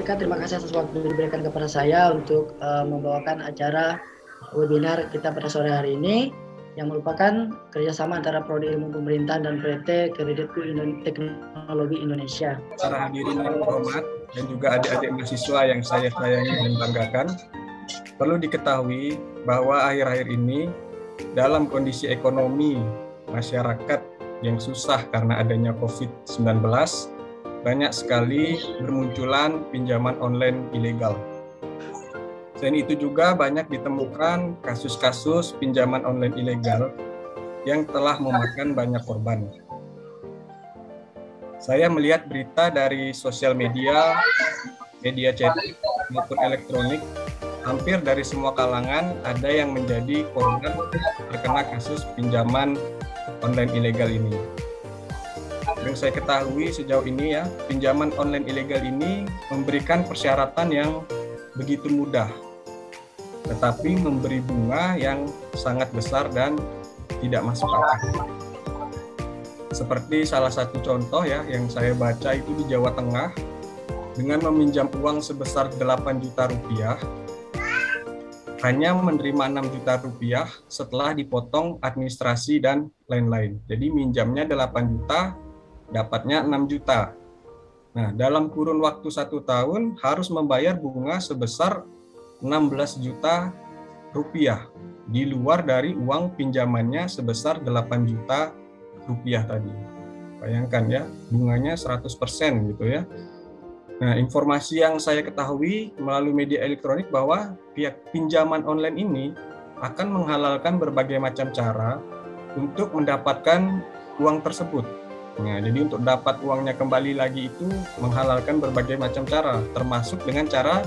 Eka, terima kasih atas waktu diberikan kepada saya untuk membawakan acara webinar kita pada sore hari ini yang merupakan kerjasama antara Prodi Ilmu Pemerintahan dan PT Kreditku Teknologi Indonesia. Para hadirin yang terhormat dan juga adik-adik mahasiswa yang saya sayangi dan banggakan, perlu diketahui bahwa akhir-akhir ini dalam kondisi ekonomi masyarakat yang susah karena adanya COVID-19, banyak sekali bermunculan pinjaman online ilegal. Selain itu juga banyak ditemukan kasus-kasus pinjaman online ilegal yang telah memakan banyak korban. Saya melihat berita dari sosial media, media cetak maupun elektronik, hampir dari semua kalangan ada yang menjadi korban terkena kasus pinjaman online ilegal ini. Yang saya ketahui sejauh ini ya, pinjaman online ilegal ini memberikan persyaratan yang begitu mudah, tetapi memberi bunga yang sangat besar dan tidak masuk akal. Seperti salah satu contoh ya yang saya baca itu di Jawa Tengah, dengan meminjam uang sebesar 8 juta rupiah, hanya menerima 6 juta rupiah setelah dipotong administrasi dan lain-lain. Jadi minjamnya 8 juta, dapatnya 6 juta. Nah, dalam kurun waktu 1 tahun harus membayar bunga sebesar 16 juta rupiah, di luar dari uang pinjamannya sebesar 8 juta rupiah tadi. Bayangkan ya, bunganya 100% gitu ya. Nah, informasi yang saya ketahui melalui media elektronik bahwa pihak pinjaman online ini akan menghalalkan berbagai macam cara untuk mendapatkan uang tersebut. Nah, jadi untuk dapat uangnya kembali lagi itu menghalalkan berbagai macam cara, termasuk dengan cara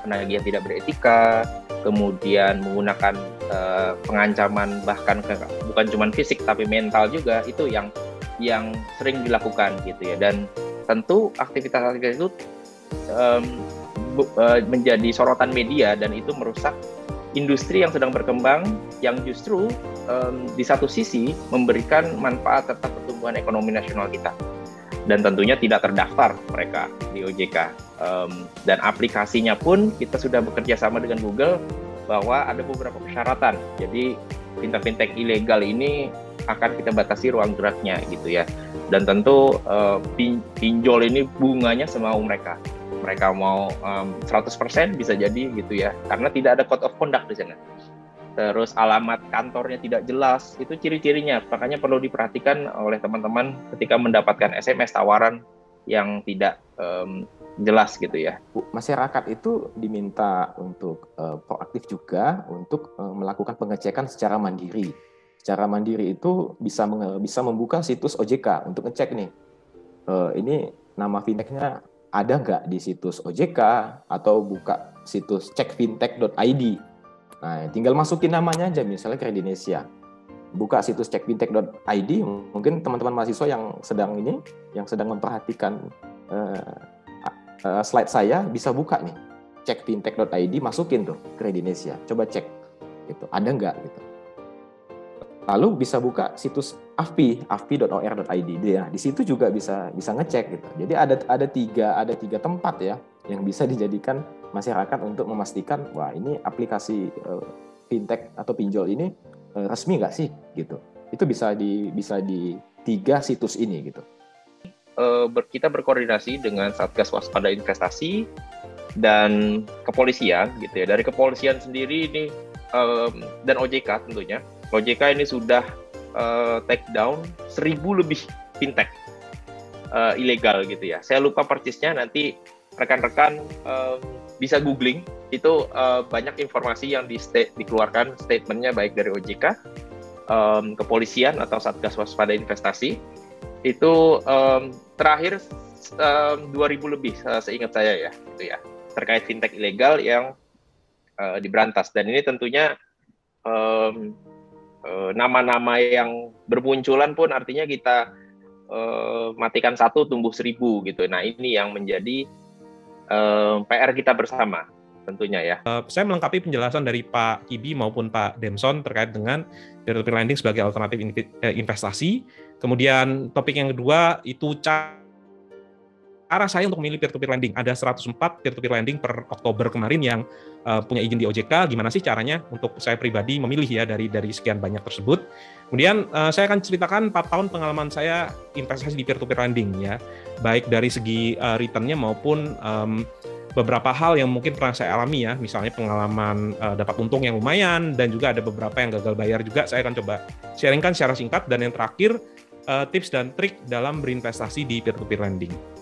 penagihan tidak beretika, kemudian menggunakan pengancaman bahkan bukan cuma fisik tapi mental juga, itu yang sering dilakukan gitu ya. Dan tentu aktivitas itu menjadi sorotan media dan itu merusak industri yang sedang berkembang yang justru di satu sisi memberikan manfaat serta pertumbuhan ekonomi nasional kita, dan tentunya tidak terdaftar mereka di OJK, dan aplikasinya pun kita sudah bekerja sama dengan Google bahwa ada beberapa persyaratan. Jadi fintech ilegal ini akan kita batasi ruang geraknya gitu ya, dan tentu pinjol ini bunganya semau mereka mau 100% bisa jadi gitu ya, karena tidak ada code of conduct di sana. Terus alamat kantornya tidak jelas, itu ciri-cirinya. Makanya perlu diperhatikan oleh teman-teman ketika mendapatkan SMS tawaran yang tidak jelas gitu ya. Masyarakat itu diminta untuk proaktif juga untuk melakukan pengecekan secara mandiri. Secara mandiri itu bisa membuka situs OJK untuk ngecek nih, ini nama fintechnya ada nggak di situs OJK, atau buka situs cekfintech.id. Nah, tinggal masukin namanya aja, misalnya Kredinesia. Buka situs cekfintech.id, mungkin teman-teman mahasiswa yang sedang memperhatikan slide saya bisa buka nih, cekfintech.id, masukin tuh Kredinesia, coba cek, gitu, ada nggak gitu. Lalu bisa buka situs afpi.or.id. Nah, di situ juga bisa ngecek gitu. Jadi ada tiga tempat ya yang bisa dijadikan masyarakat untuk memastikan wah ini aplikasi fintech atau pinjol ini resmi nggak sih gitu. Itu bisa di 3 situs ini gitu. Kita berkoordinasi dengan Satgas Waspada Investasi dan kepolisian gitu ya. Dari kepolisian sendiri ini dan OJK tentunya. OJK ini sudah take down 1.000 lebih fintech ilegal gitu ya. Saya lupa persisnya, nanti rekan-rekan bisa googling, itu banyak informasi yang dikeluarkan statementnya baik dari OJK, kepolisian atau Satgas Waspada Investasi. Itu terakhir 2.000 lebih seingat saya ya, gitu ya, terkait fintech ilegal yang diberantas. Dan ini tentunya nama-nama yang bermunculan pun artinya kita matikan 1 tumbuh 1.000 gitu. Nah, ini yang menjadi PR kita bersama tentunya ya. Saya melengkapi penjelasan dari Pak Kibi maupun Pak Demson terkait dengan peer-to-peer lending sebagai alternatif investasi. Kemudian topik yang kedua itu arah saya untuk memilih peer-to-peer lending. Ada 104 peer-to-peer lending per Oktober kemarin yang punya izin di OJK. Gimana sih caranya untuk saya pribadi memilih ya dari sekian banyak tersebut. Kemudian saya akan ceritakan 4 tahun pengalaman saya investasi di peer-to-peer lending ya, baik dari segi return-nya maupun beberapa hal yang mungkin pernah saya alami ya, misalnya pengalaman dapat untung yang lumayan, dan juga ada beberapa yang gagal bayar juga. Saya akan coba sharingkan secara singkat. Dan yang terakhir, tips dan trik dalam berinvestasi di peer-to-peer lending.